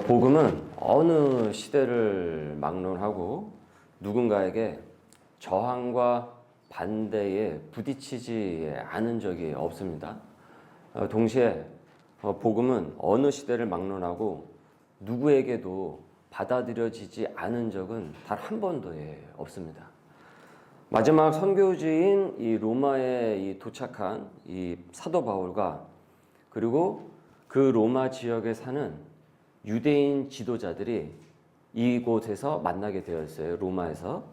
복음은 어느 시대를 막론하고 누군가에게 저항과 반대에 부딪히지 않은 적이 없습니다. 동시에 복음은 어느 시대를 막론하고 누구에게도 받아들여지지 않은 적은 단 한 번도 없습니다. 마지막 선교지인 이 로마에 도착한 이 사도 바울과 그리고 그 로마 지역에 사는 유대인 지도자들이 이곳에서 만나게 되었어요. 로마에서.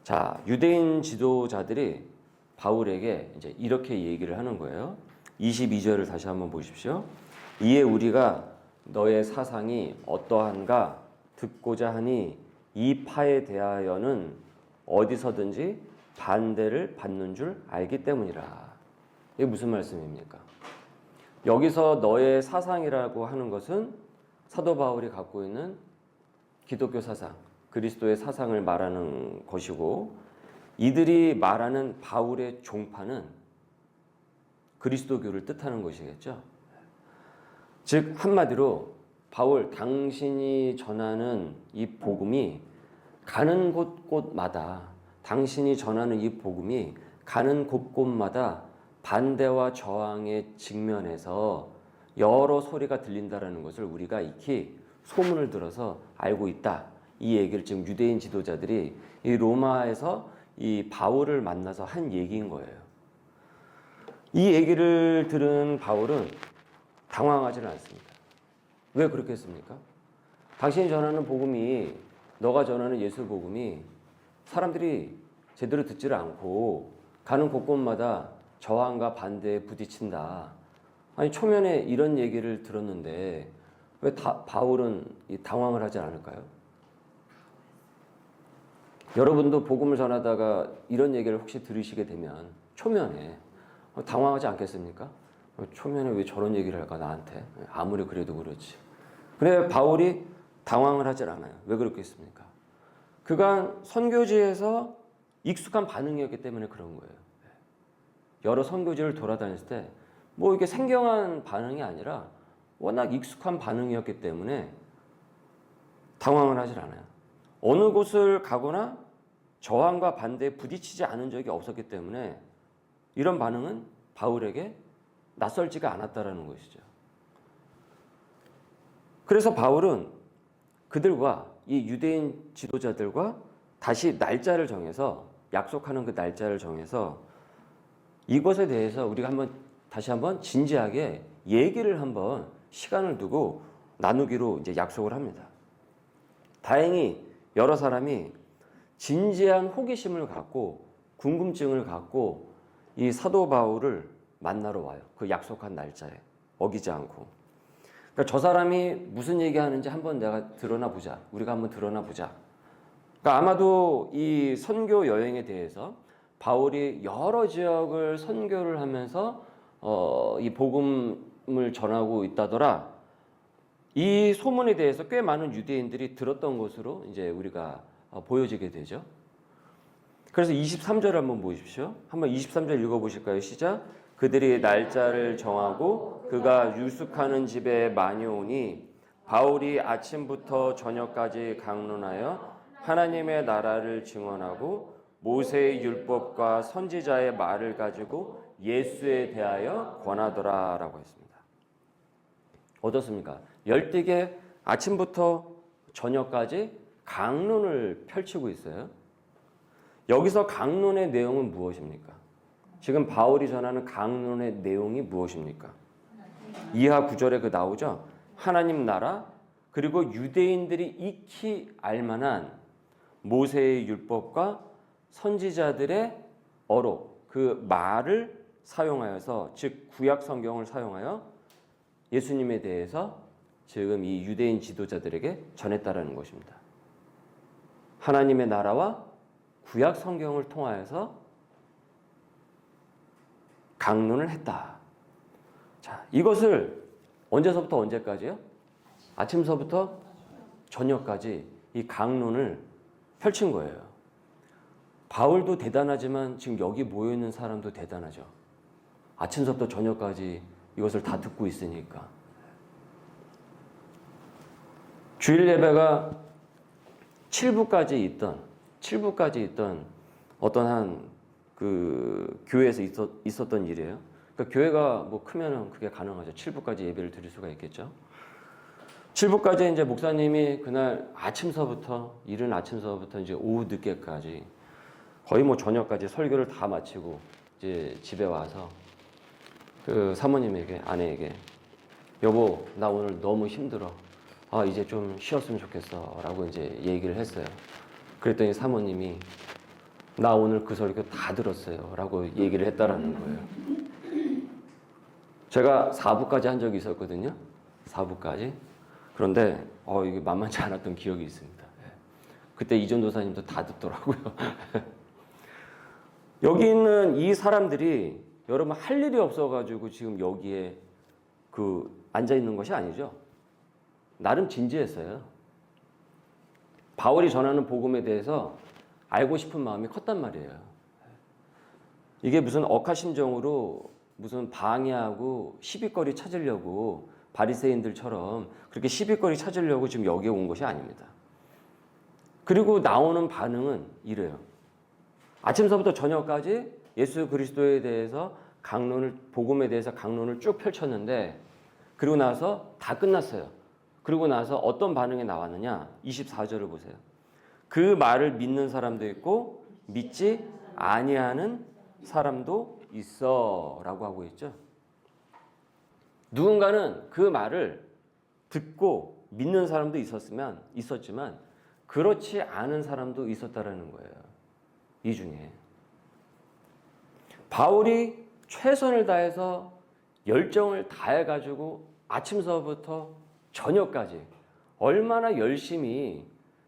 자, 유대인 지도자들이 바울에게 이제 이렇게 얘기를 하는 거예요. 22절을 다시 한번 보십시오. 이에 우리가 너의 사상이 어떠한가 듣고자 하니 이 파에 대하여는 어디서든지 반대를 받는 줄 알기 때문이라. 이게 무슨 말씀입니까? 여기서 너의 사상이라고 하는 것은 사도 바울이 갖고 있는 기독교 사상, 그리스도의 사상을 말하는 것이고, 이들이 말하는 바울의 종파는 그리스도교를 뜻하는 것이겠죠. 즉 한마디로 바울, 당신이 전하는 이 복음이 가는 곳곳마다, 당신이 전하는 이 복음이 가는 곳곳마다 반대와 저항에 직면해서 여러 소리가 들린다라는 것을 우리가 익히 소문을 들어서 알고 있다. 이 얘기를 지금 유대인 지도자들이 이 로마에서 이 바울을 만나서 한 얘기인 거예요. 이 얘기를 들은 바울은 당황하지는 않습니다. 왜 그렇게 했습니까? 당신이 전하는 복음이, 너가 전하는 예수 복음이 사람들이 제대로 듣지를 않고 가는 곳곳마다 저항과 반대에 부딪힌다. 아니, 초면에 이런 얘기를 들었는데 왜 바울은 당황을 하지 않을까요? 여러분도 복음을 전하다가 이런 얘기를 혹시 들으시게 되면 초면에 당황하지 않겠습니까? 초면에 왜 저런 얘기를 할까 나한테? 아무리 그래도 그렇지. 그래 바울이 당황을 하질 않아요. 왜 그렇겠습니까? 그간 선교지에서 익숙한 반응이었기 때문에 그런 거예요. 여러 선교지를 돌아다녔을 때 뭐 이게 생경한 반응이 아니라 워낙 익숙한 반응이었기 때문에 당황을 하질 않아요. 어느 곳을 가거나 저항과 반대에 부딪히지 않은 적이 없었기 때문에 이런 반응은 바울에게 낯설지가 않았다라는 것이죠. 그래서 바울은 그들과 이 유대인 지도자들과 다시 날짜를 정해서, 약속하는 그 날짜를 정해서 이것에 대해서 우리가 다시 한번 진지하게 얘기를 한번 시간을 두고 나누기로 이제 약속을 합니다. 다행히 여러 사람이 진지한 호기심을 갖고 궁금증을 갖고 이 사도 바울을 만나러 와요. 그 약속한 날짜에 어기지 않고. 그러니까 저 사람이 무슨 얘기하는지 한번 내가 드러나 보자. 우리가 한번 드러나 보자. 그러니까 아마도 이 선교 여행에 대해서 바울이 여러 지역을 선교를 하면서 이 복음을 전하고 있다더라. 이 소문에 대해서 꽤 많은 유대인들이 들었던 것으로 이제 우리가 보여지게 되죠. 그래서 23절 한번 보십시오. 한번 23절 읽어보실까요? 시작. 그들이 날짜를 정하고 그가 유숙하는 집에 많이 오니 바울이 아침부터 저녁까지 강론하여 하나님의 나라를 증언하고 모세의 율법과 선지자의 말을 가지고 예수에 대하여 권하더라 라고 했습니다. 어떻습니까? 열띠게 아침부터 저녁까지 강론을 펼치고 있어요. 여기서 강론의 내용은 무엇입니까? 지금 바울이 전하는 강론의 내용이 무엇입니까? 이하 9절에 그 나오죠. 하나님 나라 그리고 유대인들이 익히 알만한 모세의 율법과 선지자들의 어록, 그 말을 사용하여서, 즉 구약 성경을 사용하여 예수님에 대해서 지금 이 유대인 지도자들에게 전했다라는 것입니다. 하나님의 나라와 구약 성경을 통하여서 강론을 했다. 자, 이것을 언제서부터 언제까지요? 아침서부터 저녁까지 이 강론을 펼친 거예요. 바울도 대단하지만 지금 여기 모여있는 사람도 대단하죠. 아침서부터 저녁까지 이것을 다 듣고 있으니까. 주일 예배가 7부까지 있던 어떤 한 그 교회에서 있었던 일이에요. 그러니까 교회가 뭐 크면은 그게 가능하죠. 7부까지 예배를 드릴 수가 있겠죠. 7부까지 이제 목사님이 그날 이른 아침서부터 이제 오후 늦게까지 거의 뭐 저녁까지 설교를 다 마치고 이제 집에 와서 그 사모님에게, 아내에게, 여보, 나 오늘 너무 힘들어. 이제 좀 쉬었으면 좋겠어. 라고 이제 얘기를 했어요. 그랬더니 사모님이, 나 오늘 그 설교 다 들었어요. 라고 얘기를 했다라는 거예요. 제가 4부까지 한 적이 있었거든요. 4부까지. 그런데, 이게 만만치 않았던 기억이 있습니다. 그때 이전도사님도 다 듣더라고요. 여기 있는 이 사람들이 여러분 할 일이 없어가지고 지금 여기에 앉아 있는 것이 아니죠. 나름 진지했어요. 바울이 전하는 복음에 대해서 알고 싶은 마음이 컸단 말이에요. 이게 무슨 억하심정으로 무슨 방해하고 시비거리 찾으려고 바리새인들처럼 그렇게 시비거리 찾으려고 지금 여기에 온 것이 아닙니다. 그리고 나오는 반응은 이래요. 아침서부터 저녁까지 예수 그리스도에 대해서 복음에 대해서 강론을 쭉 펼쳤는데, 그리고 나서 다 끝났어요. 그리고 나서 어떤 반응이 나왔느냐? 24절을 보세요. 그 말을 믿는 사람도 있고 믿지 아니하는 사람도 있어 라고 하고 있죠. 누군가는 그 말을 듣고 믿는 사람도 있었지만 그렇지 않은 사람도 있었다라는 거예요. 이 중에 바울이 최선을 다해서 열정을 다해가지고 아침서부터 저녁까지 얼마나 열심히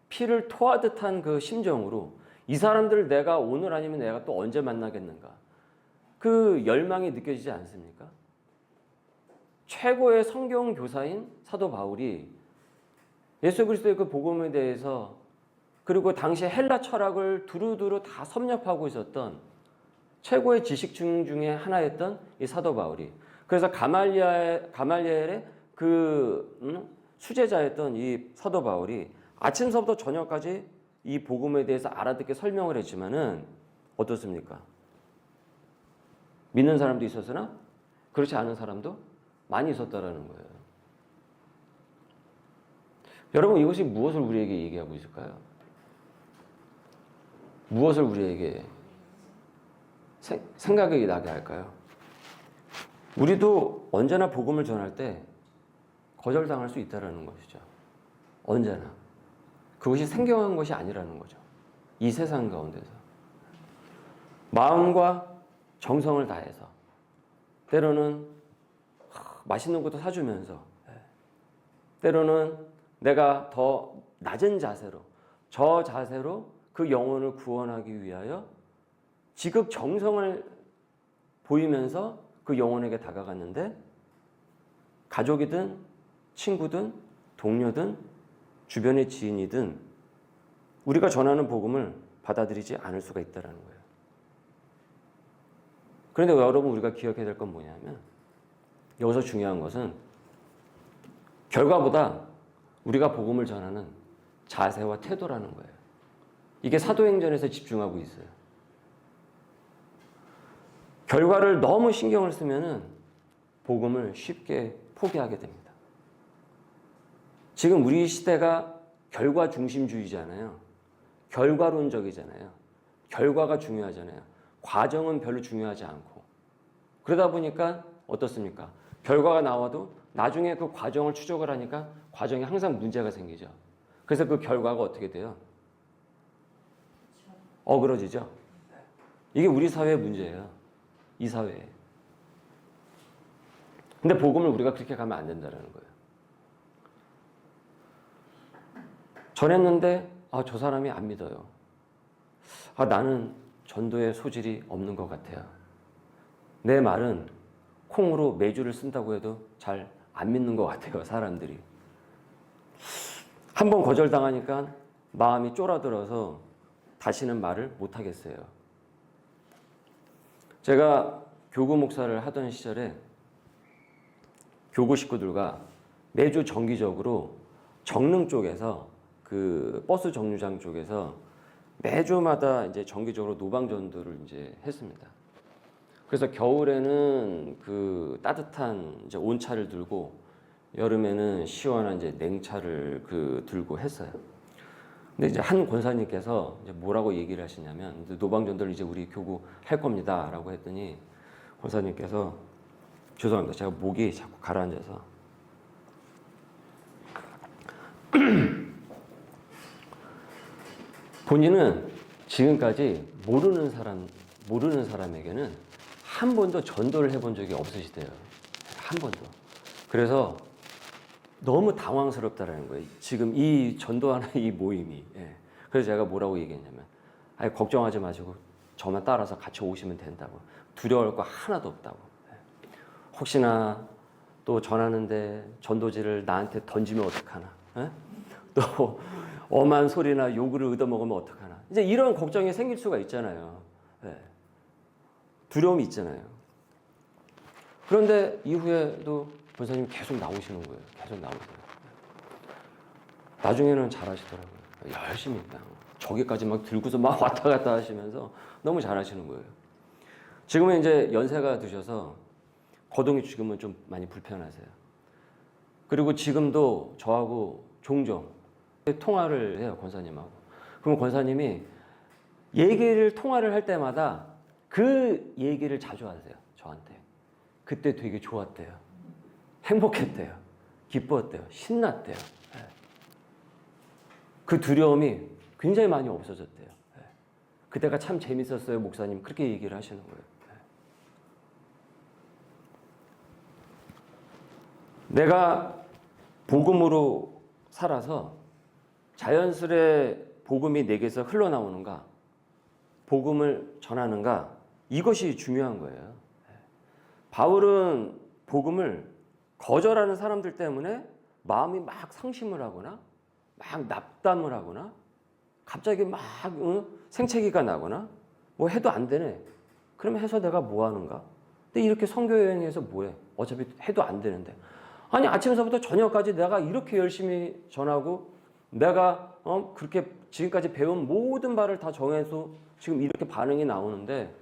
피를 토하듯한 그 심정으로 이 사람들을 내가 오늘 아니면 내가 또 언제 만나겠는가, 그 열망이 느껴지지 않습니까? 최고의 성경 교사인 사도 바울이 예수 그리스도의 그 복음에 대해서, 그리고 당시 헬라 철학을 두루두루 다 섭렵하고 있었던 최고의 지식층 중에 하나였던 이 사도 바울이, 그래서 가말리엘의 수제자였던 이 사도 바울이 아침서부터 저녁까지 이 복음에 대해서 알아듣게 설명을 했지만은 어떻습니까? 믿는 사람도 있었으나 그렇지 않은 사람도 많이 있었다라는 거예요. 여러분, 이것이 무엇을 우리에게 얘기하고 있을까요? 무엇을 우리에게 생각이 나게 할까요? 우리도 언제나 복음을 전할 때 거절당할 수 있다는 것이죠. 언제나. 그것이 생경한 것이 아니라는 거죠. 이 세상 가운데서. 마음과 정성을 다해서, 때로는 맛있는 것도 사주면서, 때로는 내가 더 낮은 자세로, 저 자세로 그 영혼을 구원하기 위하여 지극 정성을 보이면서 그 영혼에게 다가갔는데, 가족이든 친구든 동료든 주변의 지인이든 우리가 전하는 복음을 받아들이지 않을 수가 있다는 거예요. 그런데 여러분, 우리가 기억해야 될 건 뭐냐면, 여기서 중요한 것은 결과보다 우리가 복음을 전하는 자세와 태도라는 거예요. 이게 사도행전에서 집중하고 있어요. 결과를 너무 신경을 쓰면은 복음을 쉽게 포기하게 됩니다. 지금 우리 시대가 결과 중심주의잖아요. 결과론적이잖아요. 결과가 중요하잖아요. 과정은 별로 중요하지 않고. 그러다 보니까 어떻습니까? 결과가 나와도 나중에 그 과정을 추적을 하니까 과정에 항상 문제가 생기죠. 그래서 그 결과가 어떻게 돼요? 어그러지죠. 이게 우리 사회의 문제예요. 이 사회에. 근데 복음을 우리가 그렇게 가면 안 된다는 거예요. 전했는데 저 사람이 안 믿어요. 나는 전도의 소질이 없는 것 같아요. 내 말은 콩으로 매주를 쓴다고 해도 잘 안 믿는 것 같아요, 사람들이. 한번 거절당하니까 마음이 쫄아들어서 다시는 말을 못 하겠어요. 제가 교구 목사를 하던 시절에 교구 식구들과 매주 정기적으로 정릉 쪽에서 그 버스 정류장 쪽에서 매주마다 이제 정기적으로 노방전도를 이제 했습니다. 그래서 겨울에는 그 따뜻한 이제 온차를 들고 여름에는 시원한 이제 냉차를 그 들고 했어요. 근데 이제 한 권사님께서 이제 뭐라고 얘기를 하시냐면 노방전도를 이제 우리 교구 할 겁니다라고 했더니 권사님께서 죄송합니다. 제가 목이 자꾸 가라앉아서 본인은 지금까지 모르는 사람에게는 한 번도 전도를 해본 적이 없으시대요. 한 번도. 그래서 너무 당황스럽다라는 거예요. 지금 이 전도하는 이 모임이. 예. 그래서 제가 뭐라고 얘기했냐면, 아니, 걱정하지 마시고 저만 따라서 같이 오시면 된다고. 두려울 거 하나도 없다고. 예. 혹시나 또 전하는데 전도지를 나한테 던지면 어떡하나. 예? 또 엄한 소리나 욕을 얻어먹으면 어떡하나. 이제 이런 걱정이 생길 수가 있잖아요. 예. 두려움이 있잖아요. 그런데 이후에도 권사님이 계속 나오시는 거예요. 계속 나오세요. 나중에는 잘하시더라고요. 열심히 그냥 저기까지 막 들고서 막 왔다 갔다 하시면서 너무 잘하시는 거예요. 지금은 이제 연세가 드셔서 거동이 지금은 좀 많이 불편하세요. 그리고 지금도 저하고 종종 통화를 해요, 권사님하고. 그럼 권사님이 통화를 할 때마다 그 얘기를 자주 하세요, 저한테. 그때 되게 좋았대요. 행복했대요. 기뻤대요. 신났대요. 그 두려움이 굉장히 많이 없어졌대요. 그때가 참 재밌었어요, 목사님. 그렇게 얘기를 하시는 거예요. 내가 복음으로 살아서 자연스레 복음이 내게서 흘러나오는가, 복음을 전하는가, 이것이 중요한 거예요. 바울은 복음을 거절하는 사람들 때문에 마음이 막 상심을 하거나 막 납담을 하거나 갑자기 막 생채기가 나거나 뭐 해도 안 되네. 그러면 해서 내가 뭐 하는가? 근데 이렇게 선교 여행에서 뭐해? 어차피 해도 안 되는데. 아니 아침서부터 저녁까지 내가 이렇게 열심히 전하고 내가 그렇게 지금까지 배운 모든 바를 다 정해서 지금 이렇게 반응이 나오는데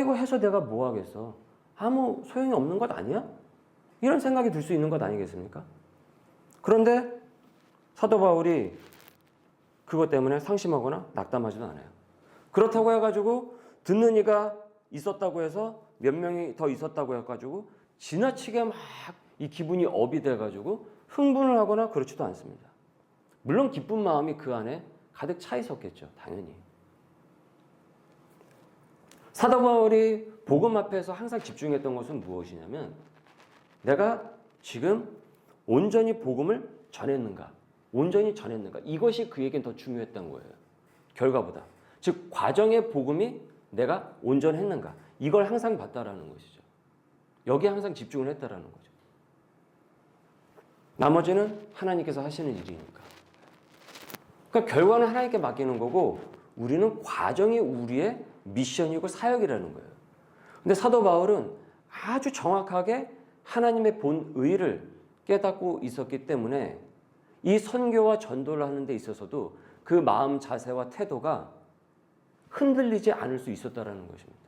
이거 해서 내가 뭐 하겠어? 아무 소용이 없는 것 아니야? 이런 생각이 들 수 있는 것 아니겠습니까? 그런데 사도 바울이 그것 때문에 상심하거나 낙담하지도 않아요. 그렇다고 해가지고 듣는 이가 있었다고 해서 몇 명이 더 있었다고 해가지고 지나치게 막 이 기분이 업이 돼가지고 흥분을 하거나 그렇지도 않습니다. 물론 기쁜 마음이 그 안에 가득 차 있었겠죠. 당연히. 사도 바울이 복음 앞에서 항상 집중했던 것은 무엇이냐면 내가 지금 온전히 복음을 전했는가, 온전히 전했는가, 이것이 그에겐 더 중요했던 거예요. 결과보다. 즉 과정의 복음이 내가 온전했는가, 이걸 항상 봤다라는 것이죠. 여기에 항상 집중을 했다라는 거죠. 나머지는 하나님께서 하시는 일이니까. 그러니까 결과는 하나님께 맡기는 거고 우리는 과정이 우리의 미션이고 사역이라는 거예요. 근데 사도 바울은 아주 정확하게 하나님의 본 의를 깨닫고 있었기 때문에 이 선교와 전도를 하는 데 있어서도 그 마음 자세와 태도가 흔들리지 않을 수 있었다라는 것입니다.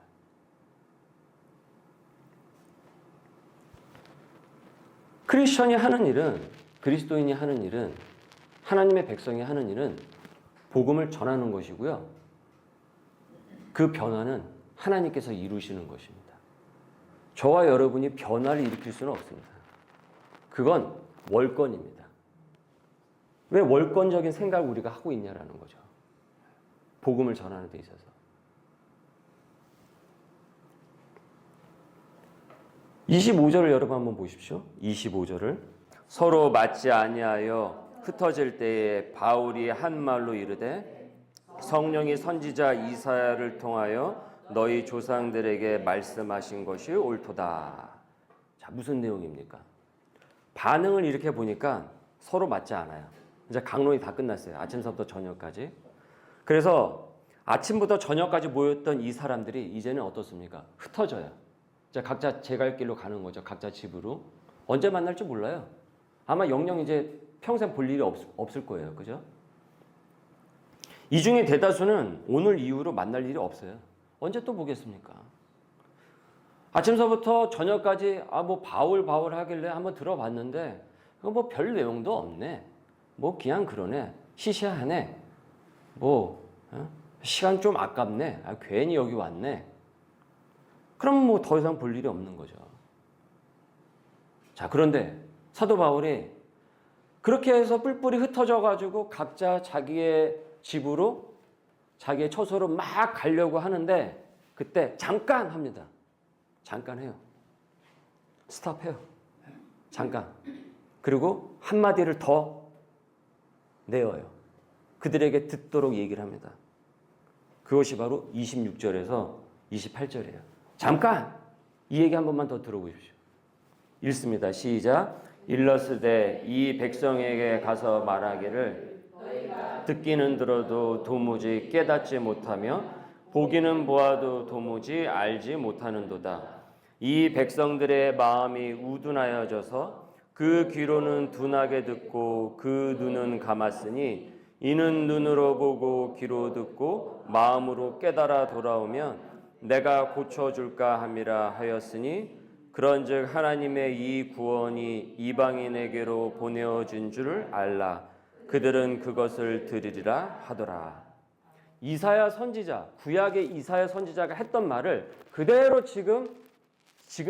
크리스천이 하는 일은, 그리스도인이 하는 일은, 하나님의 백성이 하는 일은 복음을 전하는 것이고요. 그 변화는 하나님께서 이루시는 것입니다. 저와 여러분이 변화를 일으킬 수는 없습니다. 그건 월권입니다. 왜 월권적인 생각을 우리가 하고 있냐라는 거죠. 복음을 전하는 데 있어서. 25절을 여러분 한번 보십시오. 25절을. 서로 맞지 아니하여 흩어질 때에 바울이 한 말로 이르되 성령이 선지자 이사야를 통하여 너희 조상들에게 말씀하신 것이 옳도다. 자, 무슨 내용입니까? 반응을 이렇게 보니까 서로 맞지 않아요. 이제 강론이 다 끝났어요. 아침서부터 저녁까지. 그래서 아침부터 저녁까지 모였던 이 사람들이 이제는 어떻습니까? 흩어져요. 이제 각자 제 갈 길로 가는 거죠. 각자 집으로. 언제 만날지 몰라요. 아마 영영 이제 평생 볼 일이 없을 거예요. 그죠? 이 중에 대다수는 오늘 이후로 만날 일이 없어요. 언제 또 보겠습니까? 아침서부터 저녁까지 뭐 바울 하길래 한번 들어봤는데 그거 뭐 별 내용도 없네. 뭐 그냥 그러네. 시시하네. 시간 좀 아깝네. 괜히 여기 왔네. 그럼 뭐 더 이상 볼 일이 없는 거죠. 자, 그런데 사도 바울이 그렇게 해서 뿔뿔이 흩어져 가지고 각자 자기의 집으로 자기의 처소로 막 가려고 하는데 그때 잠깐 합니다. 잠깐 해요. 스탑해요. 잠깐. 그리고 한마디를 더 내어요. 그들에게 듣도록 얘기를 합니다. 그것이 바로 26절에서 28절이에요. 잠깐! 이 얘기 한 번만 더 들어보십시오. 읽습니다. 시작. 일렀으되 이 백성에게 가서 말하기를 듣기는 들어도 도무지 깨닫지 못하며 보기는 보아도 도무지 알지 못하는도다. 이 백성들의 마음이 우둔하여져서 그 귀로는 둔하게 듣고 그 눈은 감았으니 이는 눈으로 보고 귀로 듣고 마음으로 깨달아 돌아오면 내가 고쳐줄까 함이라 하였으니 그런즉 하나님의 이 구원이 이방인에게로 보내어진 줄을 알라. 그들은 그것을 들으리라 하더라. 이사야 선지자, 구약의 이사야 선지자가 했던 말을 그대로 지금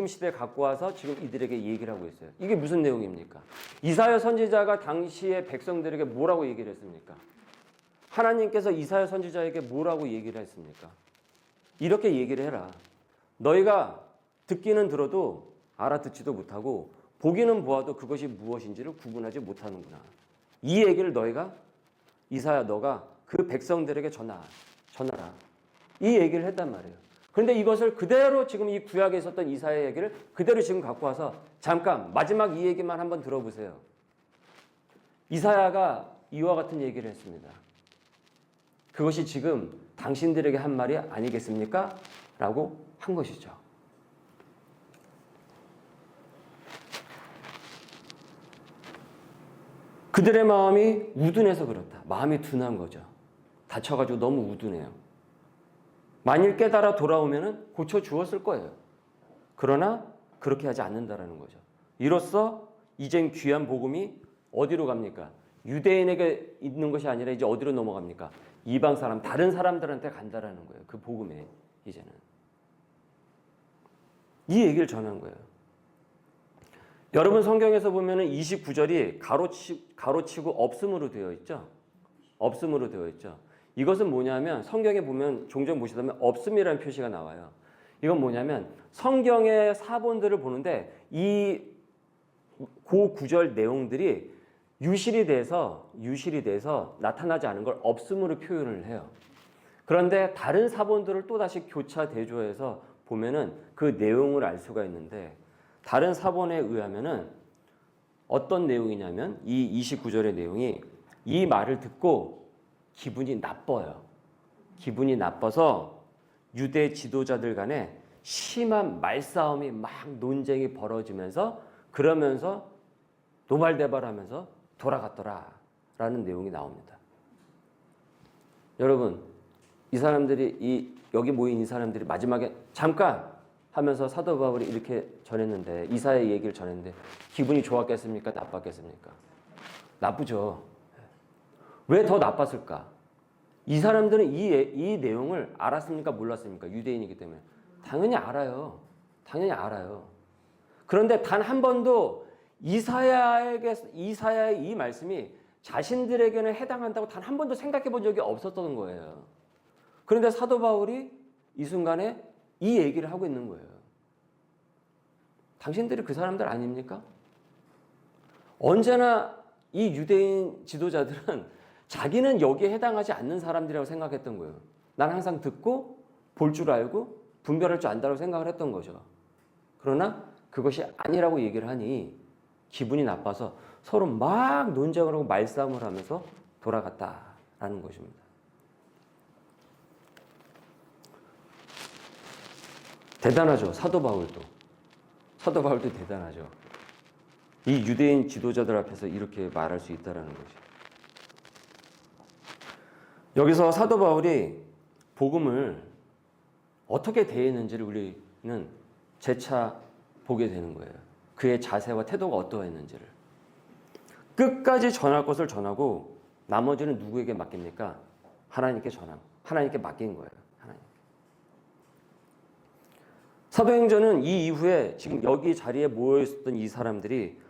시대에 갖고 와서 지금 이들에게 얘기를 하고 있어요. 이게 무슨 내용입니까? 이사야 선지자가 당시의 백성들에게 뭐라고 얘기를 했습니까? 하나님께서 이사야 선지자에게 뭐라고 얘기를 했습니까? 이렇게 얘기를 해라. 너희가 듣기는 들어도 알아듣지도 못하고 보기는 보아도 그것이 무엇인지를 구분하지 못하는구나. 이 얘기를 너희가 이사야 너가 그 백성들에게 전하라. 이 얘기를 했단 말이에요. 그런데 이것을 그대로 지금 이 구약에 있었던 이사야의 얘기를 그대로 지금 갖고 와서 잠깐 마지막 이 얘기만 한번 들어보세요. 이사야가 이와 같은 얘기를 했습니다. 그것이 지금 당신들에게 한 말이 아니겠습니까? 라고 한 것이죠. 그들의 마음이 우둔해서 그렇다. 마음이 둔한 거죠. 다쳐가지고 너무 우둔해요. 만일 깨달아 돌아오면 고쳐주었을 거예요. 그러나 그렇게 하지 않는다라는 거죠. 이로써 이젠 귀한 복음이 어디로 갑니까? 유대인에게 있는 것이 아니라 이제 어디로 넘어갑니까? 이방 사람, 다른 사람들한테 간다라는 거예요. 그 복음에 이제는. 이 얘기를 전한 거예요. 여러분 성경에서 보면은 29절이 가로치고 없음으로 되어 있죠. 없음으로 되어 있죠. 이것은 뭐냐면 성경에 보면 종종 보시다면 없음이라는 표시가 나와요. 이건 뭐냐면 성경의 사본들을 보는데 그 구절 내용들이 유실이 돼서 나타나지 않은 걸 없음으로 표현을 해요. 그런데 다른 사본들을 또다시 교차 대조해서 보면은 그 내용을 알 수가 있는데 다른 사본에 의하면은 어떤 내용이냐면 이 29절의 내용이 이 말을 듣고 기분이 나빠요. 기분이 나빠서 유대 지도자들 간에 심한 말싸움이 막 논쟁이 벌어지면서 그러면서 노발대발하면서 돌아갔더라라는 내용이 나옵니다. 여러분, 이 사람들이 여기 모인 이 사람들이 마지막에 잠깐 하면서 사도 바울이 이렇게 전했는데 이사야의 얘기를 전했는데 기분이 좋았겠습니까? 나빴겠습니까? 나쁘죠. 왜 더 나빴을까? 이 사람들은 이 내용을 알았습니까? 몰랐습니까? 유대인이기 때문에. 당연히 알아요. 당연히 알아요. 그런데 단 한 번도 이사야의 이 말씀이 자신들에게는 해당한다고 단 한 번도 생각해 본 적이 없었던 거예요. 그런데 사도 바울이 이 순간에 이 얘기를 하고 있는 거예요. 당신들이 그 사람들 아닙니까? 언제나 이 유대인 지도자들은 자기는 여기에 해당하지 않는 사람들이라고 생각했던 거예요. 난 항상 듣고 볼 줄 알고 분별할 줄 안다고 생각을 했던 거죠. 그러나 그것이 아니라고 얘기를 하니 기분이 나빠서 서로 막 논쟁을 하고 말싸움을 하면서 돌아갔다라는 것입니다. 대단하죠. 사도 바울도 대단하죠. 이 유대인 지도자들 앞에서 이렇게 말할 수 있다라는 거죠. 여기서 사도 바울이 복음을 어떻게 대했는지를 우리는 재차 보게 되는 거예요. 그의 자세와 태도가 어떠했는지를. 끝까지 전할 것을 전하고 나머지는 누구에게 맡깁니까? 하나님께 전하고 하나님께 맡긴 거예요. 하나님. 사도행전은 이 이후에 지금 여기 자리에 모여 있었던 이 사람들이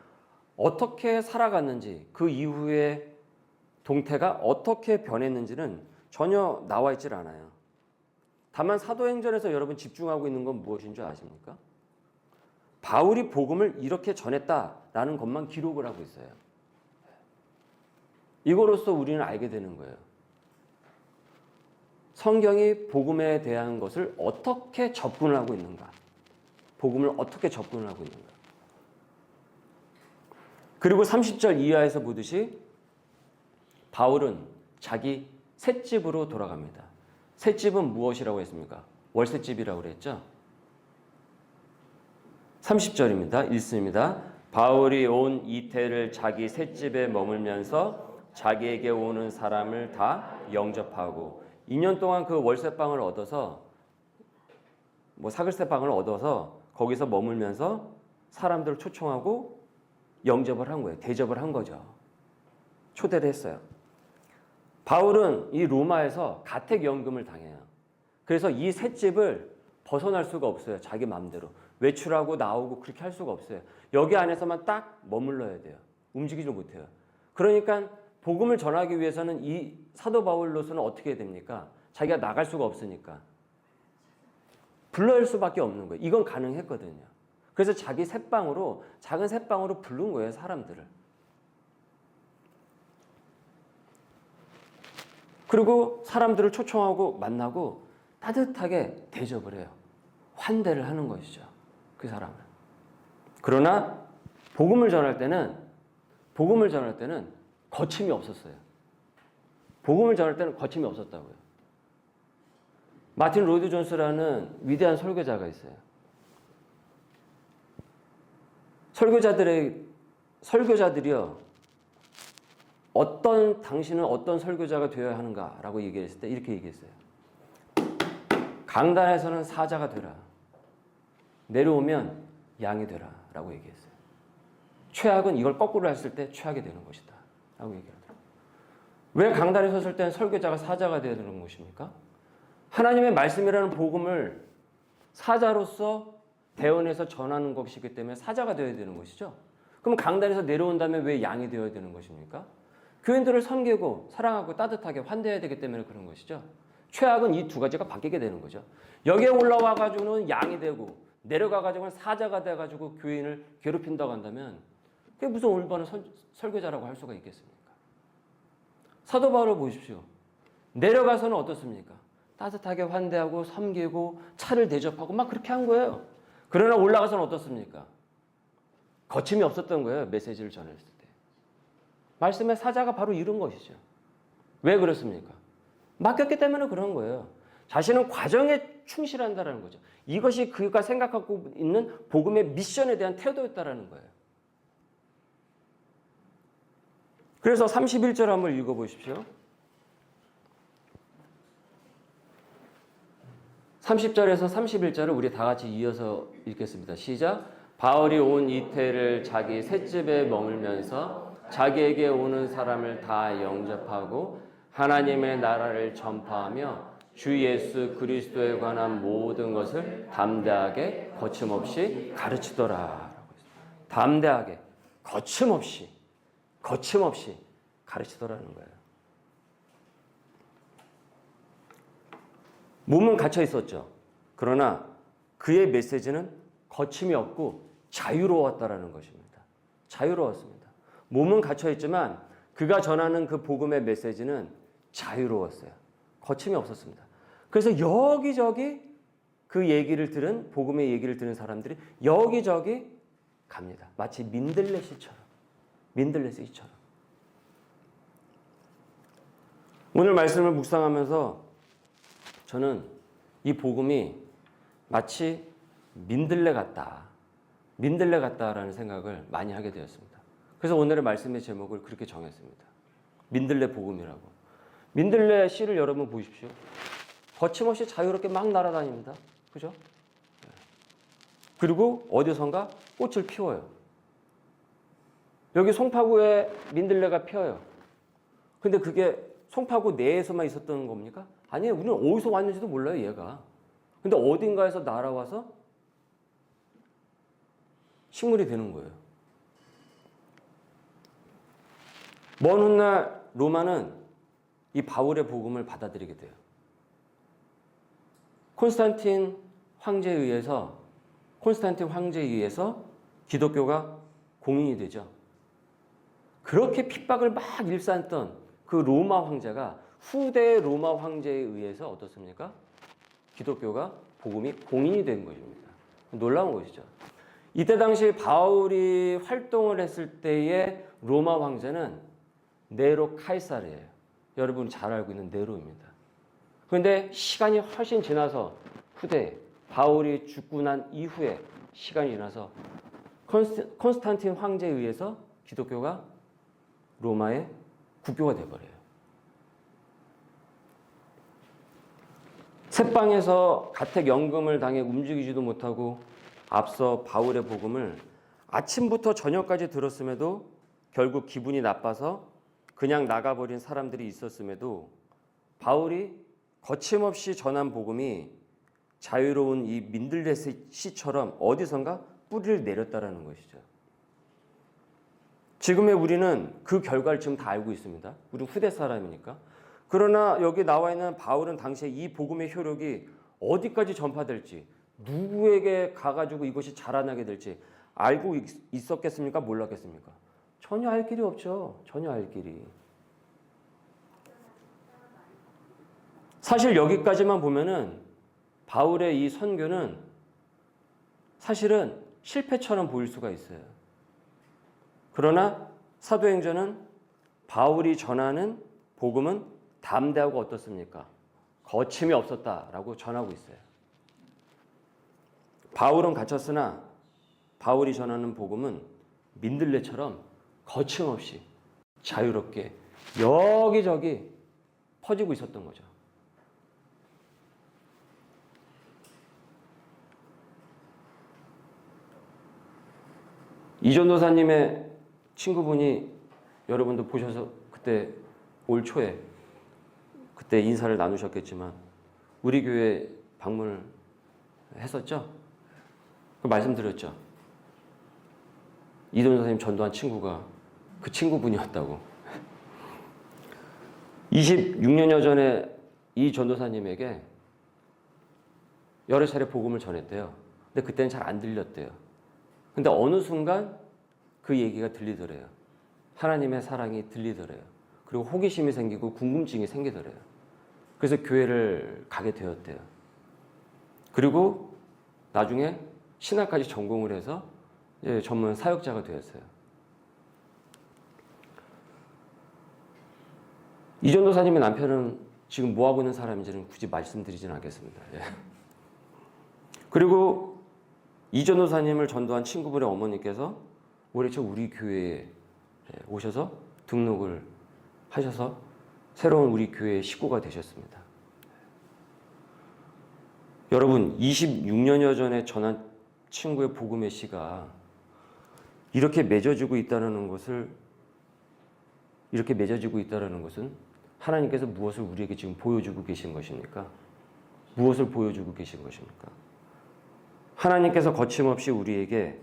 어떻게 살아갔는지, 그 이후에 동태가 어떻게 변했는지는 전혀 나와 있질 않아요. 다만 사도행전에서 여러분 집중하고 있는 건 무엇인 줄 아십니까? 바울이 복음을 이렇게 전했다라는 것만 기록을 하고 있어요. 이거로써 우리는 알게 되는 거예요. 성경이 복음에 대한 것을 어떻게 접근을 하고 있는가? 복음을 어떻게 접근을 하고 있는가? 그리고 30절 이하에서 보듯이 바울은 자기 셋집으로 돌아갑니다. 셋집은 무엇이라고 했습니까? 월셋집이라고 그랬죠? 30절입니다. 읽습니다. 바울이 온 이태를 자기 셋집에 머물면서 자기에게 오는 사람을 다 영접하고 2년 동안 그 월세방을 얻어서 사글세방을 얻어서 거기서 머물면서 사람들을 초청하고 영접을 한 거예요. 대접을 한 거죠. 초대를 했어요. 바울은 이 로마에서 가택연금을 당해요. 그래서 이 셋집을 벗어날 수가 없어요. 자기 마음대로. 외출하고 나오고 그렇게 할 수가 없어요. 여기 안에서만 딱 머물러야 돼요. 움직이지 못해요. 그러니까 복음을 전하기 위해서는 이 사도 바울로서는 어떻게 해야 됩니까? 자기가 나갈 수가 없으니까 불러올 수밖에 없는 거예요. 이건 가능했거든요. 그래서 자기 셋방으로, 작은 셋방으로 부른 거예요, 사람들을. 그리고 사람들을 초청하고 만나고 따뜻하게 대접을 해요. 환대를 하는 것이죠, 그 사람을. 그러나 복음을 전할 때는 거침이 없었어요. 복음을 전할 때는 거침이 없었다고요. 마틴 로이드 존스라는 위대한 설교자가 있어요. 설교자들이요, 당신은 어떤 설교자가 되어야 하는가라고 얘기했을 때 이렇게 얘기했어요. 강단에서는 사자가 되라. 내려오면 양이 되라. 라고 얘기했어요. 최악은 이걸 거꾸로 했을 때 최악이 되는 것이다. 라고 얘기하더라고요. 왜 강단에 섰을 때는 설교자가 사자가 되어야 되는 것입니까? 하나님의 말씀이라는 복음을 사자로서 대언해서 전하는 것이기 때문에 사자가 되어야 되는 것이죠. 그럼 강단에서 내려온다면 왜 양이 되어야 되는 것입니까? 교인들을 섬기고 사랑하고 따뜻하게 환대해야 되기 때문에 그런 것이죠. 최악은 이 두 가지가 바뀌게 되는 거죠. 여기에 올라와가지고는 양이 되고 내려가가지고는 사자가 돼가지고 교인을 괴롭힌다고 한다면 그게 무슨 올바른 설교자라고 할 수가 있겠습니까? 사도 바울을 보십시오. 내려가서는 어떻습니까? 따뜻하게 환대하고 섬기고 차를 대접하고 막 그렇게 한 거예요. 그러나 올라가서는 어떻습니까? 거침이 없었던 거예요. 메시지를 전했을 때. 말씀의 사자가 바로 이런 것이죠. 왜 그렇습니까? 맡겼기 때문에 그런 거예요. 자신은 과정에 충실한다는 거죠. 이것이 그가 생각하고 있는 복음의 미션에 대한 태도였다는 거예요. 그래서 31절 한번 읽어보십시오. 30절에서 31절을 우리 다 같이 이어서 읽겠습니다. 시작. 바울이 온 이태를 자기 셋집에 머물면서 자기에게 오는 사람을 다 영접하고 하나님의 나라를 전파하며 주 예수 그리스도에 관한 모든 것을 담대하게 거침없이 가르치더라. 담대하게 거침없이 가르치더라는 거예요. 몸은 갇혀 있었죠. 그러나 그의 메시지는 거침이 없고 자유로웠다라는 것입니다. 자유로웠습니다. 몸은 갇혀 있지만 그가 전하는 그 복음의 메시지는 자유로웠어요. 거침이 없었습니다. 그래서 여기저기 그 얘기를 들은, 복음의 얘기를 들은 사람들이 여기저기 갑니다. 마치 민들레시처럼. 오늘 말씀을 묵상하면서 저는 이 복음이 마치 민들레 같다. 민들레 같다라는 생각을 많이 하게 되었습니다. 그래서 오늘의 말씀의 제목을 그렇게 정했습니다. 민들레 복음이라고. 민들레 씨를 여러분 보십시오. 거침없이 자유롭게 막 날아다닙니다. 그죠? 그리고 어디선가 꽃을 피워요. 여기 송파구에 민들레가 피어요. 근데 그게 송파구 내에서만 있었던 겁니까? 아니에요. 우리는 어디서 왔는지도 몰라요, 얘가. 근데 어딘가에서 날아와서 식물이 되는 거예요. 먼 훗날 로마는 이 바울의 복음을 받아들이게 돼요. 콘스탄틴 황제에 의해서 기독교가 공인이 되죠. 그렇게 핍박을 막 일삼던 그 로마 황제가 후대 로마 황제에 의해서 어떻습니까? 기독교가 복음이 공인이 된 것입니다. 놀라운 것이죠. 이때 당시 바울이 활동을 했을 때의 로마 황제는 네로 카이사르예요. 여러분 잘 알고 있는 네로입니다. 그런데 시간이 훨씬 지나서 후대 바울이 죽고 난 이후에 시간이 지나서 콘스탄틴 황제에 의해서 기독교가 로마의 국교가 되어버려요. 새방에서 가택연금을 당해 움직이지도 못하고 앞서 바울의 복음을 아침부터 저녁까지 들었음에도 결국 기분이 나빠서 그냥 나가버린 사람들이 있었음에도 바울이 거침없이 전한 복음이 자유로운 이 민들레 씨처럼 어디선가 뿌리를 내렸다라는 것이죠. 지금의 우리는 그 결과를 지금 다 알고 있습니다. 우리는 후대 사람이니까. 그러나 여기 나와 있는 바울은 당시에 이 복음의 효력이 어디까지 전파될지, 누구에게 가가지고 이것이 자라나게 될지 알고 있었겠습니까? 몰랐겠습니까? 전혀 알 길이 없죠. 전혀 알 길이. 사실 여기까지만 보면은 바울의 이 선교는 사실은 실패처럼 보일 수가 있어요. 그러나 사도행전은 바울이 전하는 복음은 담대하고 어떻습니까? 거침이 없었다라고 전하고 있어요. 바울은 갇혔으나 바울이 전하는 복음은 민들레처럼 거침없이 자유롭게 여기저기 퍼지고 있었던 거죠. 이전도사님의 친구분이 여러분도 보셔서 그때 올 초에 그때 인사를 나누셨겠지만 우리 교회 방문을 했었죠? 그 말씀드렸죠? 이전도사님 전도한 친구가 그 친구분이었다고. 26년여 전에 이 전도사님에게 여러 차례 복음을 전했대요. 근데 그때는 잘 안 들렸대요. 근데 어느 순간 그 얘기가 들리더래요. 하나님의 사랑이 들리더래요. 그리고 호기심이 생기고 궁금증이 생기더래요. 그래서 교회를 가게 되었대요. 그리고 나중에 신학까지 전공을 해서 이제 전문 사역자가 되었어요. 이 전도사님의 남편은 지금 뭐하고 있는 사람인지는 굳이 말씀드리지는 않겠습니다. 예. 그리고 이 전도사님을 전도한 친구분의 어머니께서 올해 초 우리 교회에 오셔서 등록을 하셔서 새로운 우리 교회의 식구가 되셨습니다. 여러분 26년여 전에 전한 친구의 복음의 씨가 이렇게 맺어지고 있다는 것은 하나님께서 무엇을 우리에게 지금 보여주고 계신 것입니까? 무엇을 보여주고 계신 것입니까? 하나님께서 거침없이 우리에게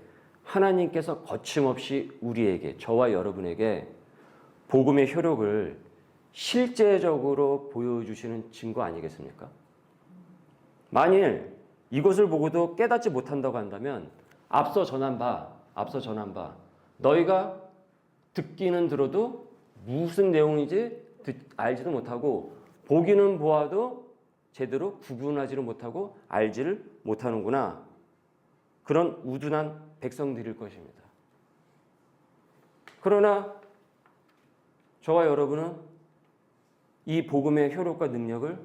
저와 여러분에게 복음의 효력을 실제적으로 보여주시는 증거 아니겠습니까? 만일 이것을 보고도 깨닫지 못한다고 한다면 앞서 전한 바 너희가 듣기는 들어도 무슨 내용인지 알지도 못하고 보기는 보아도 제대로 구분하지를 못하고 알지를 못하는구나. 그런 우둔한 백성들일 것입니다. 그러나 저와 여러분은 이 복음의 효력과 능력을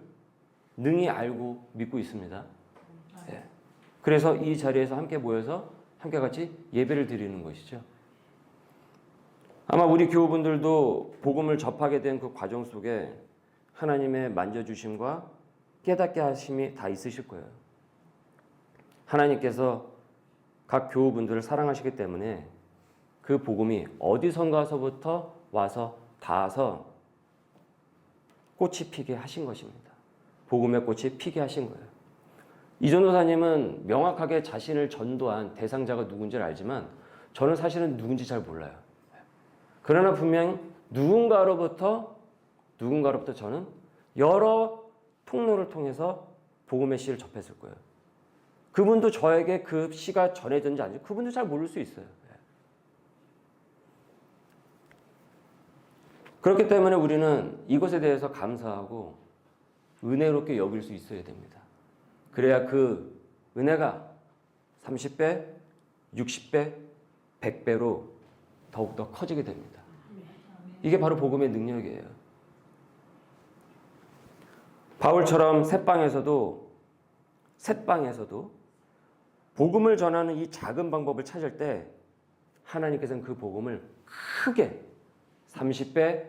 능히 알고 믿고 있습니다. 네. 그래서 이 자리에서 함께 모여서 함께 같이 예배를 드리는 것이죠. 아마 우리 교우분들도 복음을 접하게 된 그 과정 속에 하나님의 만져주심과 깨닫게 하심이 다 있으실 거예요. 하나님께서 각 교우분들을 사랑하시기 때문에 그 복음이 어디선가서부터 와서 닿아서 꽃이 피게 하신 것입니다. 복음의 꽃이 피게 하신 거예요. 이 전도사님은 명확하게 자신을 전도한 대상자가 누군지를 알지만 저는 사실은 누군지 잘 몰라요. 그러나 분명 누군가로부터 저는 여러 통로를 통해서 복음의 씨를 접했을 거예요. 그분도 저에게 그 씨가 전해졌는지 아닌지 그분도 잘 모를 수 있어요. 그렇기 때문에 우리는 이것에 대해서 감사하고 은혜롭게 여길 수 있어야 됩니다. 그래야 그 은혜가 30배, 60배, 100배로 더욱더 커지게 됩니다. 이게 바로 복음의 능력이에요. 바울처럼 셋방에서도 복음을 전하는 이 작은 방법을 찾을 때 하나님께서는 그 복음을 크게 30배,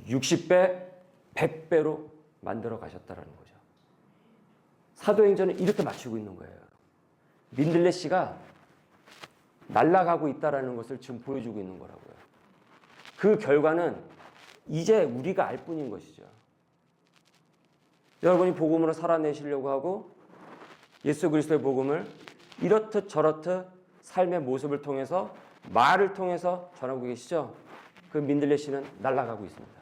60배, 100배로 만들어 가셨다라는 거죠. 사도행전은 이렇게 맞추고 있는 거예요. 민들레 씨가 날아가고 있다라는 것을 지금 보여주고 있는 거라고요. 그 결과는 이제 우리가 알 뿐인 것이죠. 여러분이 복음으로 살아내시려고 하고 예수 그리스도의 복음을 이렇듯 저렇듯 삶의 모습을 통해서 말을 통해서 전하고 계시죠? 그 민들레 씨는 날아가고 있습니다.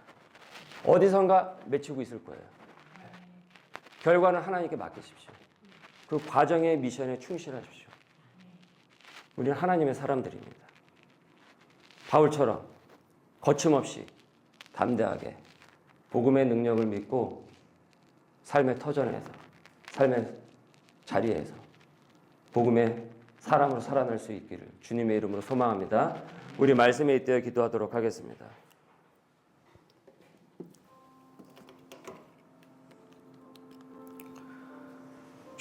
어디선가 맺히고 있을 거예요. 결과는 하나님께 맡기십시오. 그 과정의 미션에 충실하십시오. 우리는 하나님의 사람들입니다. 바울처럼 거침없이 담대하게 복음의 능력을 믿고 삶의 터전에서 삶의 자리에서 복음의 사람으로 살아날 수 있기를 주님의 이름으로 소망합니다. 우리 말씀에 잇대어 기도하도록 하겠습니다.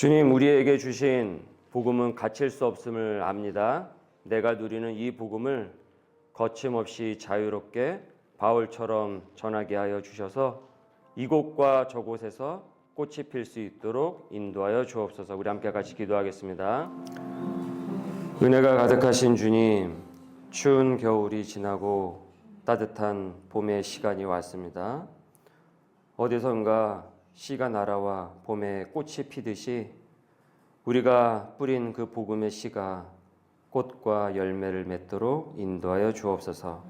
주님, 우리에게 주신 복음은 갇힐 수 없음을 압니다. 내가 누리는 이 복음을 거침없이 자유롭게 바울처럼 전하게 하여 주셔서 이곳과 저곳에서 꽃이 필 수 있도록 인도하여 주옵소서. 우리 함께 같이 기도하겠습니다. 은혜가 가득하신 주님, 추운 겨울이 지나고 따뜻한 봄의 시간이 왔습니다. 어디선가 씨가 날아와 봄에 꽃이 피듯이 우리가 뿌린 그 복음의 씨가 꽃과 열매를 맺도록 인도하여 주옵소서.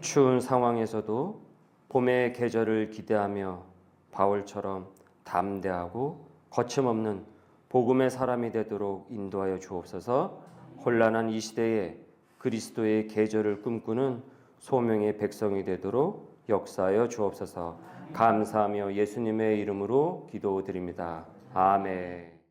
추운 상황에서도 봄의 계절을 기대하며 바울처럼 담대하고 거침없는 복음의 사람이 되도록 인도하여 주옵소서. 혼란한 이 시대에 그리스도의 계절을 꿈꾸는 소명의 백성이 되도록 역사하여 주옵소서. 감사하며 예수님의 이름으로 기도드립니다. 아멘.